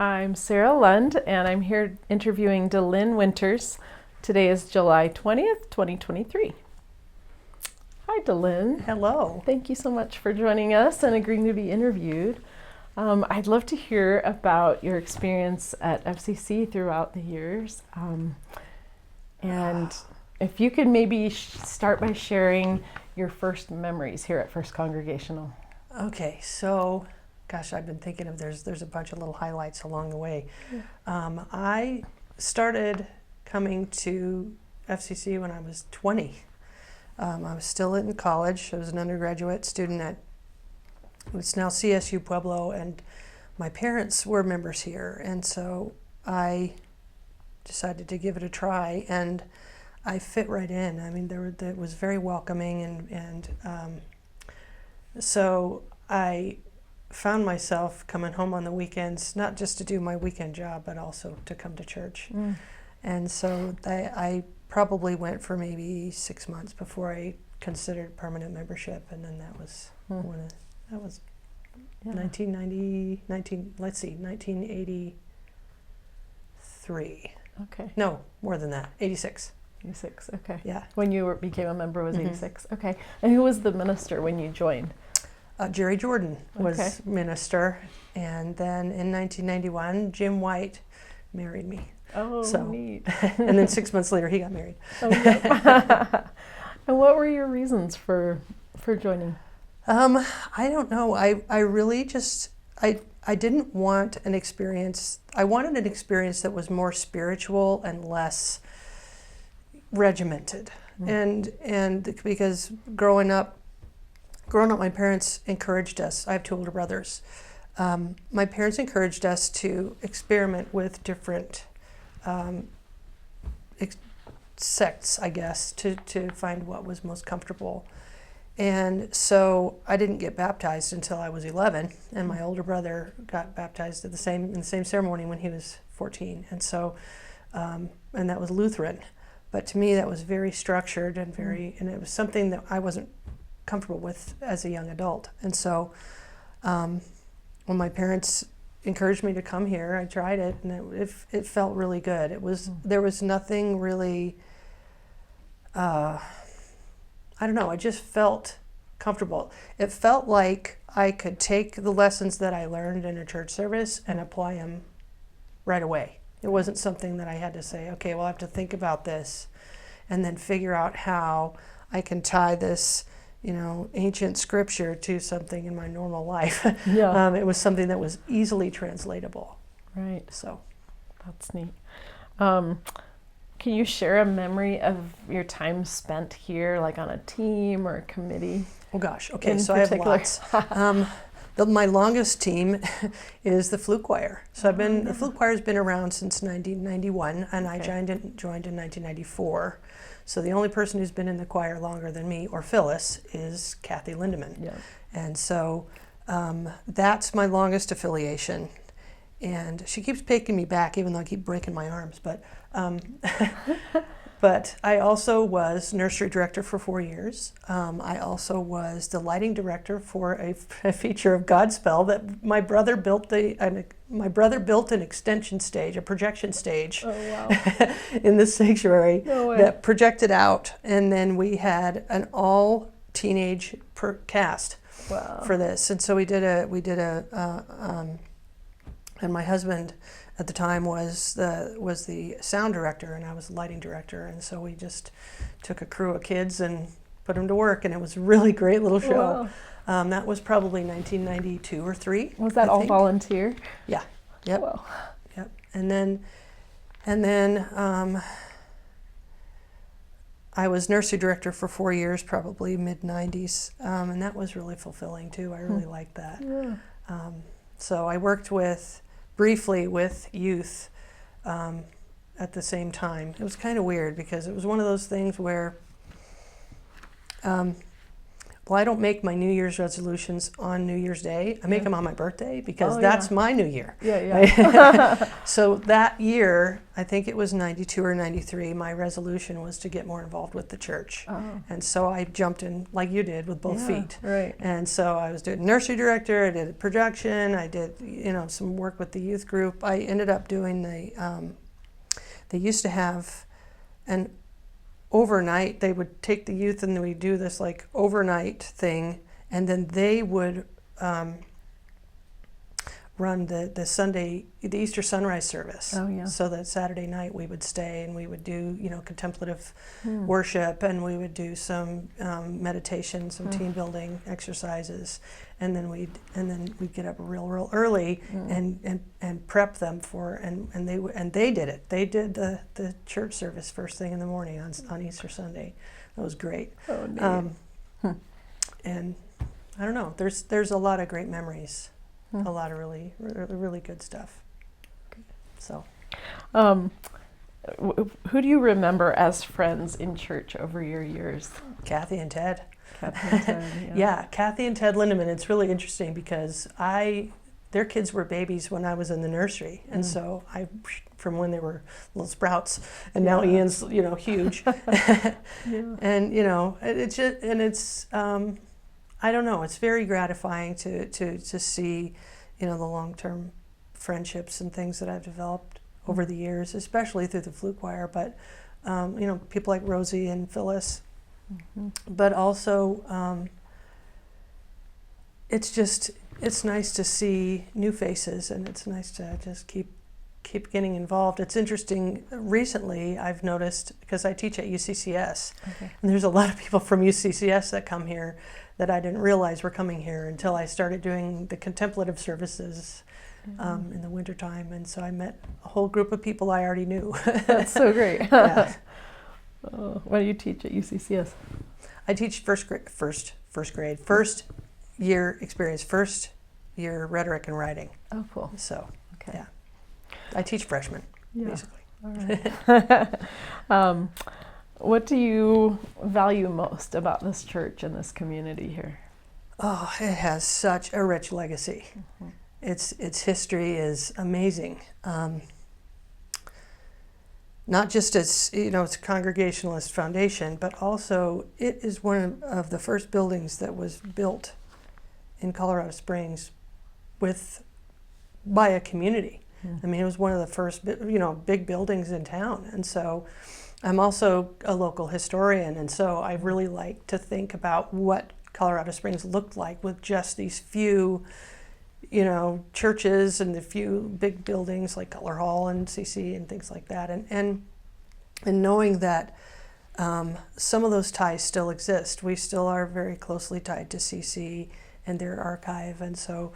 I'm Sarah Lund, and I'm here interviewing DeLyn Winters. Today is July 20th, 2023. Hi, DeLyn. Hello. Thank you so much for joining us and agreeing to be interviewed. I'd love to hear about your experience at FCC throughout the years. And if you could maybe start by sharing your first memories here at First Congregational. Okay, so, gosh, I've been thinking of there's a bunch of little highlights along the way. I started coming to FCC when I was 20. I was still in college. I was an undergraduate student at it's now CSU Pueblo, and my parents were members here, and so I decided to give it a try, and I fit right in. I mean, it was very welcoming, and so I found myself coming home on the weekends, not just to do my weekend job, but also to come to church. And so I probably went for maybe 6 months before I considered permanent membership, and then that was that was 1983. Okay. No, more than that, 86. 86, okay. Yeah. When you became a member was 86, okay. And who was the minister when you joined? Jerry Jordan was Okay. minister, and then in 1991, Jim White married me. Oh, So- neat. And then 6 months later, he got married. Oh, yeah. And what were your reasons for joining? I don't know. I really just, I didn't want an experience. I wanted an experience that was more spiritual and less regimented. And because growing up, my parents encouraged us. I have two older brothers. My parents encouraged us to experiment with different sects, I guess, to find what was most comfortable. And so I didn't get baptized until I was 11, and my older brother got baptized in the same ceremony when he was 14. And so, and that was Lutheran. But to me, that was very structured and and it was something that I wasn't comfortable with as a young adult. And so, when my parents encouraged me to come here, I tried it, and it felt really good. There was nothing really. I don't know, I just felt comfortable. It felt like I could take the lessons that I learned in a church service and apply them right away. It wasn't something that I had to say, okay, well, I have to think about this and then figure out how I can tie this, ancient scripture to something in my normal life. Yeah. It was something that was easily translatable. Right. So That's neat. Can you share a memory of your time spent here, like on a team or a committee? oh gosh, okay, In so particular? I have lots. My longest team is the Flute Choir. So the Flute Choir's been around since 1991, and I Okay. joined in 1994. So the only person who's been in the choir longer than me, or Phyllis, is Kathy Lindeman. Yeah. And So that's my longest affiliation. And she keeps taking me back, even though I keep breaking my arms. But I also was nursery director for 4 years. I also was the lighting director for a feature of Godspell that my brother built. My brother built an extension stage, a projection stage, Oh, wow. in the sanctuary No way. that projected out, and then we had an all teenage cast Wow. for this. And so we did a and my husband at the time was the sound director, and I was the lighting director, and so we just took a crew of kids and put them to work, and it was a really great little show. Wow. That was probably 1992 or 3. Was that I all think. volunteer? Yeah. Yep. Wow. Yep. And then I was nursery director for 4 years, probably mid-90s, and that was really fulfilling too. I really liked that. Yeah. So I worked briefly with youth at the same time. It was kind of weird because it was one of those things where well, I don't make my New Year's resolutions on New Year's Day. I make them on my birthday because Oh, that's yeah. my New Year. Yeah. So that year, I think it was 92 or 93, my resolution was to get more involved with the church. Oh. And so I jumped in like you did with both feet. Right. And so I was doing nursery director, I did production, I did, some work with the youth group. I ended up doing they used to have an overnight, they would take the youth and we'd do this like overnight thing, and then they would run the Easter sunrise service. Oh, yeah. So that Saturday night we would stay and we would do, contemplative worship, and we would do some meditation, some team building exercises, and then we'd get up real early and prep them for, and they did it. They did the church service first thing in the morning on Easter Sunday. That was great. Oh, neat. And I don't know. There's a lot of great memories. A lot of really good stuff. So, who do you remember as friends in church over your years? Kathy and Ted. Kathy and Ted, Yeah, Kathy and Ted Lindeman. It's really interesting because their kids were babies when I was in the nursery, and so from when they were little sprouts, and now Ian's huge, and it's just, and it's I don't know. It's very gratifying to see, the long-term friendships and things that I've developed over the years, especially through the flute choir. But people like Rosi and Phyllis. But also, it's nice to see new faces, and it's nice to just keep getting involved. It's interesting. Recently, I've noticed, because I teach at UCCS, and there's a lot of people from UCCS that come here that I didn't realize were coming here until I started doing the contemplative services in the wintertime. And so I met a whole group of people I already knew. That's so great. Yeah. What do you teach at UCCS? I teach first grade, first year experience, first year rhetoric and writing. Oh, cool. So, Okay. yeah. I teach freshmen, basically. All right. What do you value most about this church and this community here? Oh, it has such a rich legacy. Its history is amazing. Not just as, it's a Congregationalist foundation, but also it is one of the first buildings that was built in Colorado Springs by a community. I mean, it was one of the first, big buildings in town. And so I'm also a local historian, and so I really like to think about what Colorado Springs looked like with just these few, churches and the few big buildings like Cutler Hall and CC and things like that. And knowing that some of those ties still exist. We still are very closely tied to CC and their archive, and so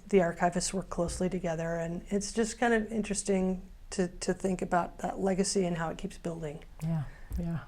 the archivists work closely together, and it's just kind of interesting to think about that legacy and how it keeps building. Yeah.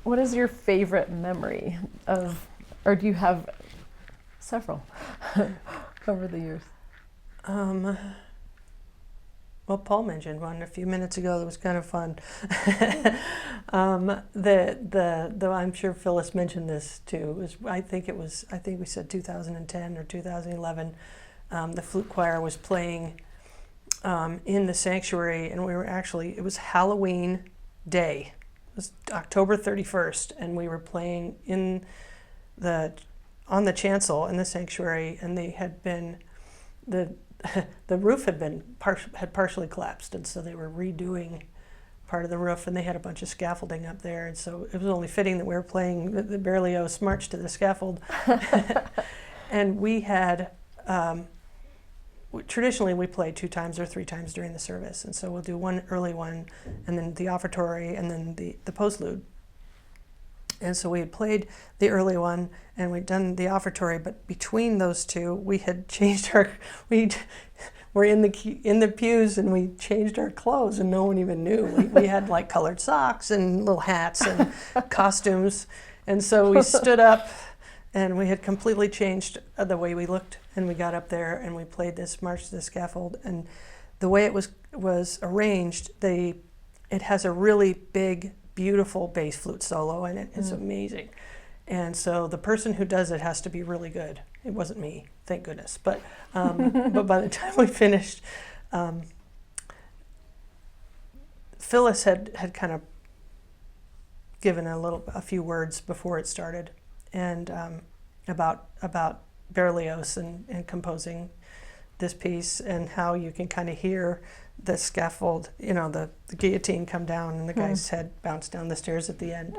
What is your favorite memory of, or do you have several over the years? Well, Paul mentioned one a few minutes ago that was kind of fun. I'm sure Phyllis mentioned this too. I think we said 2010 or 2011. The flute choir was playing in the sanctuary, and it was Halloween Day. It was October 31st, and we were playing on the chancel in the sanctuary, and they had been the roof had partially collapsed, and so they were redoing part of the roof, and they had a bunch of scaffolding up there, and so it was only fitting that we were playing the Berlioz March to the Scaffold. And we had traditionally we play 2 times or 3 times during the service, and so we'll do one early one, and then the offertory, and then the postlude. And so we had played the early one, and we'd done the offertory, but between those two, we had changed we were in the pews, and we changed our clothes, and no one even knew. We had like colored socks and little hats and costumes, and so we stood up, and we had completely changed the way we looked, and we got up there, and we played this March to the Scaffold, and the way it was arranged, it has a really big beautiful bass flute solo in it. It's amazing. And so the person who does it has to be really good. It wasn't me, thank goodness. But but by the time we finished, Phyllis had kind of given a few words before it started, and about Berlioz and composing this piece, and how you can kind of hear the scaffold, the guillotine come down and the guy's head bounce down the stairs at the end.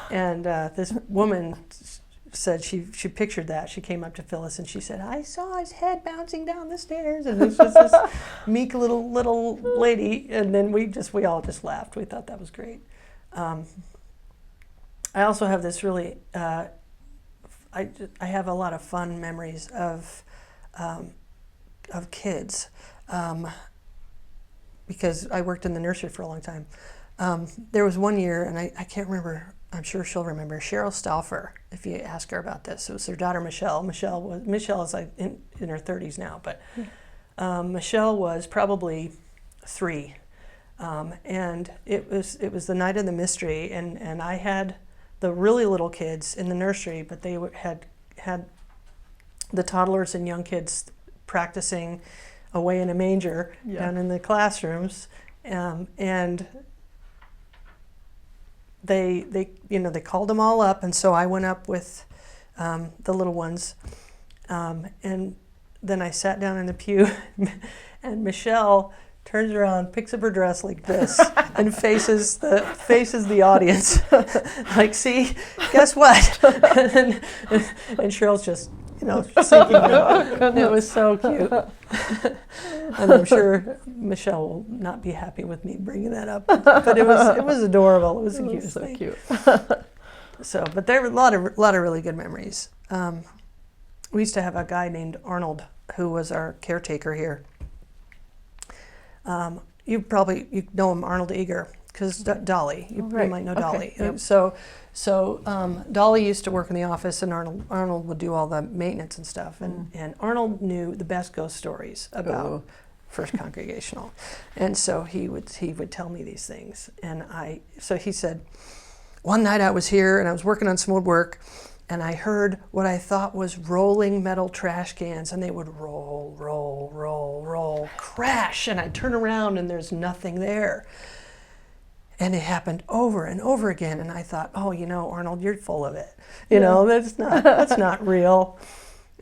And this woman said she pictured that. She came up to Phyllis and she said, "I saw his head bouncing down the stairs," and it's just this meek little lady. And then we all just laughed. We thought that was great. I also have this really, I have a lot of fun memories of kids, because I worked in the nursery for a long time. There was one year, and I can't remember, I'm sure she'll remember, Cheryl Stauffer, if you ask her about this. It was her daughter, Michelle. Michelle is like in her 30s now, but Michelle was probably 3. And it was the night of the mystery, and I had the really little kids in the nursery, but they had the toddlers and young kids practicing away in a manger down in the classrooms, and they called them all up, and so I went up with the little ones, and then I sat down in the pew, and Michelle turns around, picks up her dress like this, and faces the audience, like, "See, guess what?" and Cheryl's just, sinking in. It was so cute. And I'm sure Michelle will not be happy with me bringing that up, but it was adorable. It was the cutest thing. Cute. So, but there were a lot of really good memories. We used to have a guy named Arnold who was our caretaker here. You know him, Arnold Eager, because Dolly. You might know Dolly. Okay. Yep. So Dolly used to work in the office, and Arnold would do all the maintenance and stuff. And Arnold knew the best ghost stories about First Congregational, and so he would tell me these things. And so he said, one night I was here and I was working on some woodwork, and I heard what I thought was rolling metal trash cans, and they would roll, roll, roll, roll, crash, and I'd turn around and there's nothing there. And it happened over and over again, and I thought, oh, Arnold, you're full of it. That's not real.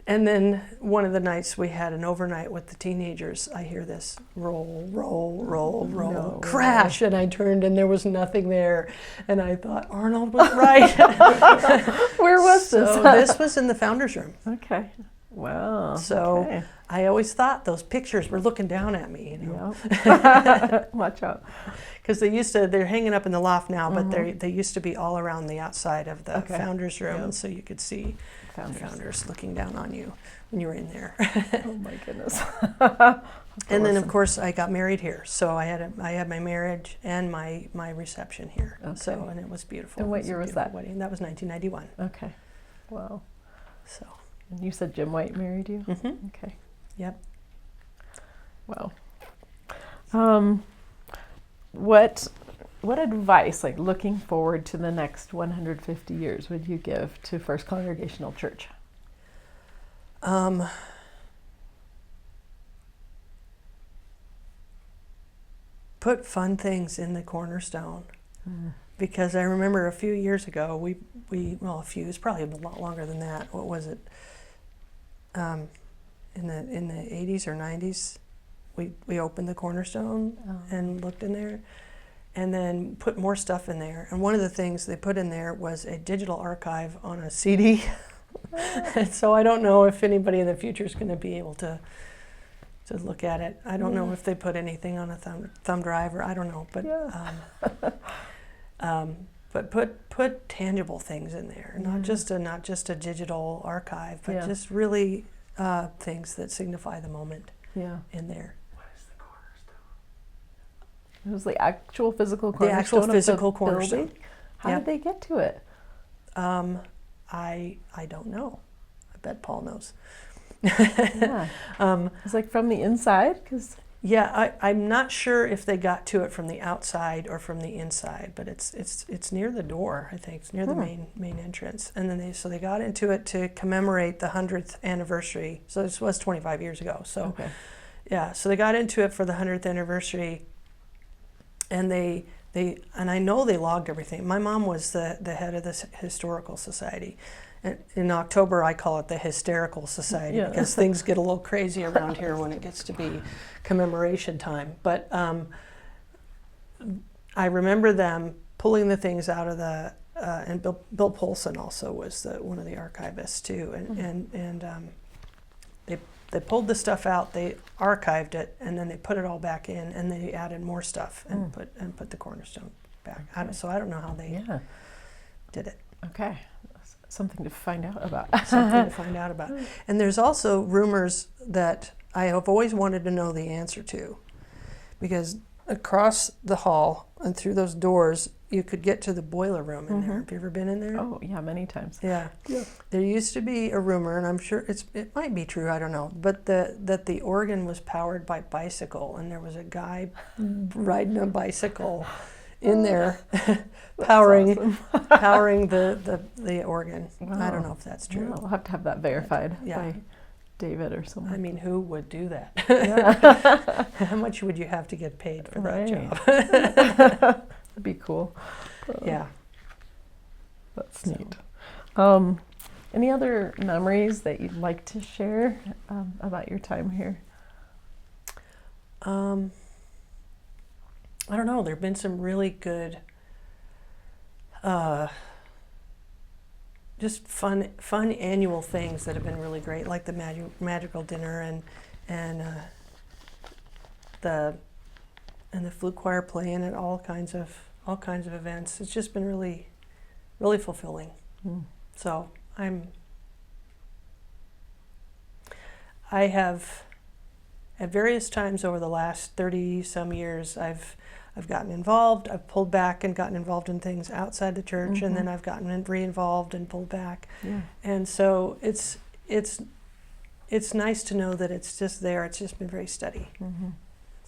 And then one of the nights we had an overnight with the teenagers, I hear this roll, roll, roll, roll, crash, and I turned and there was nothing there. And I thought, Arnold was right. Where was this? So this was in the founder's room. Okay. Wow. So I always thought those pictures were looking down at me, Yep. Watch out. Because they're hanging up in the loft now, but they used to be all around the outside of the founder's room, and so you could see the founders looking down on you when you were in there. Oh my goodness. And then of course I got married here, so I had my marriage and my reception here. Okay. So, and it was beautiful. And what year was that? Wedding. That was 1991. Okay. Wow. So. And you said Jim White married you? Mm-hmm. Okay. Yep. Wow. What advice, like looking forward to the next 150 years, would you give to First Congregational Church? Put fun things in the cornerstone. Because I remember a few years ago, it's probably a lot longer than that. What was it? In the 80s or 90s, we opened the cornerstone and looked in there, and then put more stuff in there. And one of the things they put in there was a digital archive on a CD. And so I don't know if anybody in the future is going to be able to look at it. I don't know if they put anything on a thumb drive, or I don't know, but but put tangible things in there, not just a digital archive, but just really things that signify the moment in there. What is the cornerstone? It was the actual physical cornerstone. The actual physical of the cornerstone. building? How did they get to it? I don't know. I bet Paul knows. Yeah. It's like from the inside, because Yeah, I'm not sure if they got to it from the outside or from the inside, but it's near the door. I think it's near the main entrance. And then they got into it to commemorate the 100th anniversary. So this was 25 years ago. So yeah, so they got into it for the 100th anniversary, and and I know they logged everything. My mom was the head of this historical society. And in October, I call it the Hysterical Society because things get a little crazy around here when it gets to be commemoration time. But I remember them pulling the things out of the, and Bill Polson also was one of the archivists too. And they pulled the stuff out, they archived it, and then they put it all back in, and they added more stuff and put the cornerstone back. So I don't know how they did it. Okay. Something to find out about. Something to find out about. And there's also rumors that I have always wanted to know the answer to, because across the hall and through those doors, you could get to the boiler room in there. Have you ever been in there? Oh, yeah, many times. Yeah. There used to be a rumor, and I'm sure it might be true, I don't know, but that the organ was powered by bicycle, and there was a guy riding a bicycle in there powering the organ. Wow. I don't know if that's true. Yeah, we'll have to have that verified by David or someone. I mean, who would do that? How much would you have to get paid for that job? That'd be cool. Yeah. That's neat. Any other memories that you'd like to share about your time here? I don't know. There have been some really good, just fun annual things that have been really great, like the Madrigal dinner and the flute choir playing at all kinds of events. It's just been really, really fulfilling. So I have at various times over the last 30 some years, I've gotten involved. I've pulled back and gotten involved in things outside the church, and then I've gotten re-involved and pulled back. Yeah. And so it's nice to know that it's just there. It's just been very steady.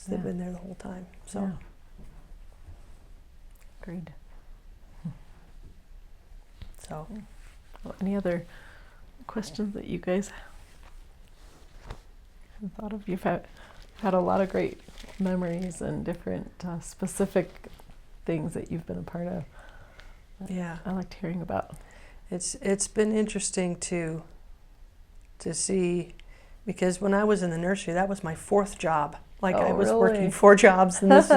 They've been there the whole time. So. Agreed. So. Well, any other questions that you guys have thought of? You've had a lot of great memories and different specific things that you've been a part of. Yeah, I liked hearing about. It's been interesting to see, because when I was in the nursery, that was my fourth job. Like I was working 4 jobs, and this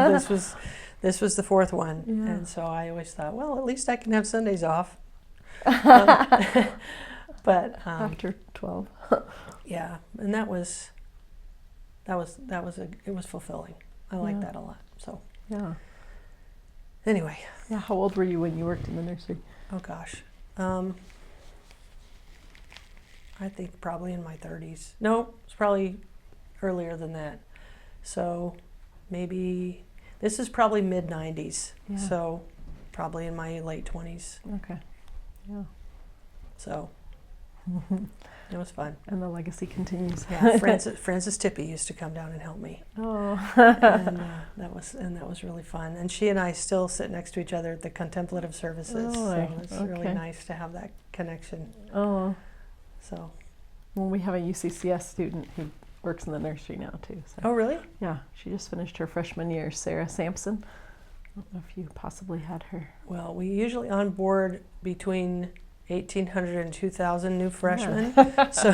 was the fourth one. Yeah. And so I always thought, well, at least I can have Sundays off. But after 12. Yeah, and it was fulfilling. I like that a lot. So yeah. Anyway. Yeah. How old were you when you worked in the nursery? Oh gosh, I think probably in my 30s. No, it's probably earlier than that. So maybe this is probably mid 90s. Yeah. So probably in my late 20s. Okay. Yeah. So. It was fun. And the legacy continues. Yeah, Frances Tippie used to come down and help me. Oh. And that was really fun. And she and I still sit next to each other at the contemplative services. Oh, so it's really nice to have that connection. Oh. So. Well, we have a UCCS student who works in the nursery now too. So. Oh, really? Yeah, she just finished her freshman year, Sarah Sampson. I don't know if you possibly had her. Well, we usually onboard between 1,800 and 2,000 new freshmen. Yeah. So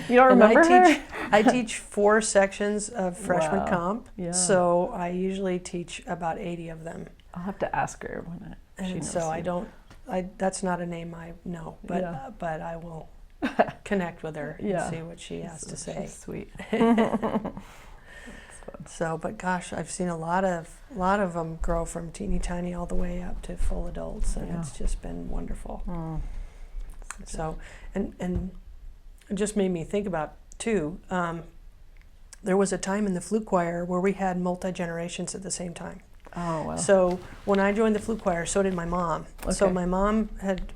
you don't remember her? I teach 4 sections of freshman comp. Yeah. So I usually teach about 80 of them. I'll have to ask her when she knows. So you. That's not a name I know, but I will connect with her and see what she has to say. She's sweet. So, but gosh, I've seen a lot of them grow from teeny tiny all the way up to full adults, and it's just been wonderful. So, and it just made me think about too. There was a time in the flute choir where we had multi-generations at the same time. Oh wow! So when I joined the flute choir, so did my mom. Okay. So my mom had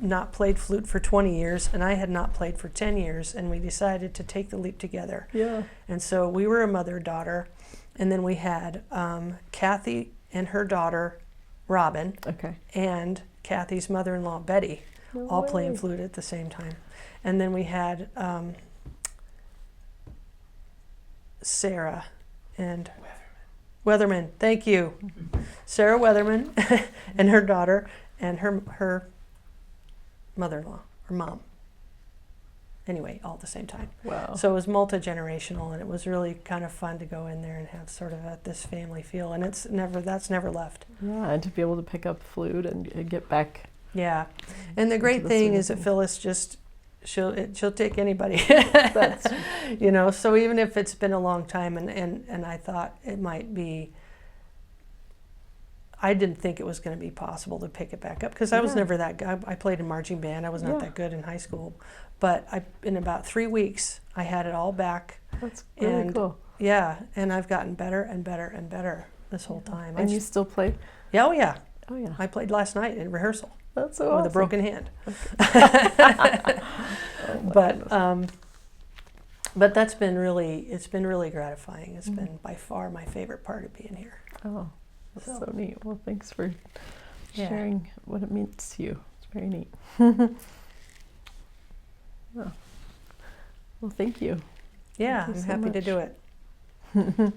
not played flute for 20 years, and I had not played for 10 years, and we decided to take the leap together. Yeah. And so we were a mother-daughter, and then we had Kathy and her daughter, Robin, Okay. and Kathy's mother-in-law, Betty, No all way. playing flute at the same time. And then we had Sarah and Weatherman. Thank you. Sarah Weatherman and her daughter and her mother-in-law, her mom. Anyway, all at the same time. Wow. So it was multi-generational, and it was really kind of fun to go in there and have sort of this family feel, and that's never left. Yeah, and to be able to pick up flute and get back. Yeah, and the great the thing swing of is that things. Phyllis just she'll take anybody. That's You know, so even if it's been a long time, and I thought it might be, I didn't think it was going to be possible to pick it back up because I was Yeah. never that good. I played in marching band. I was not Yeah. that good in high school, but in about 3 weeks I had it all back. That's really And cool. Yeah, and I've gotten better and better and better this whole time. And you still play? Yeah, oh yeah. Oh yeah. I played last night in rehearsal That's so with awesome. a broken hand. Oh my goodness. But it's been really gratifying. It's been by far my favorite part of being here. Oh, that's So. so neat. Well, thanks for Yeah. sharing what it means to you. It's very neat. Oh. Well, thank you. Yeah, Thank you I'm so happy to much. do it.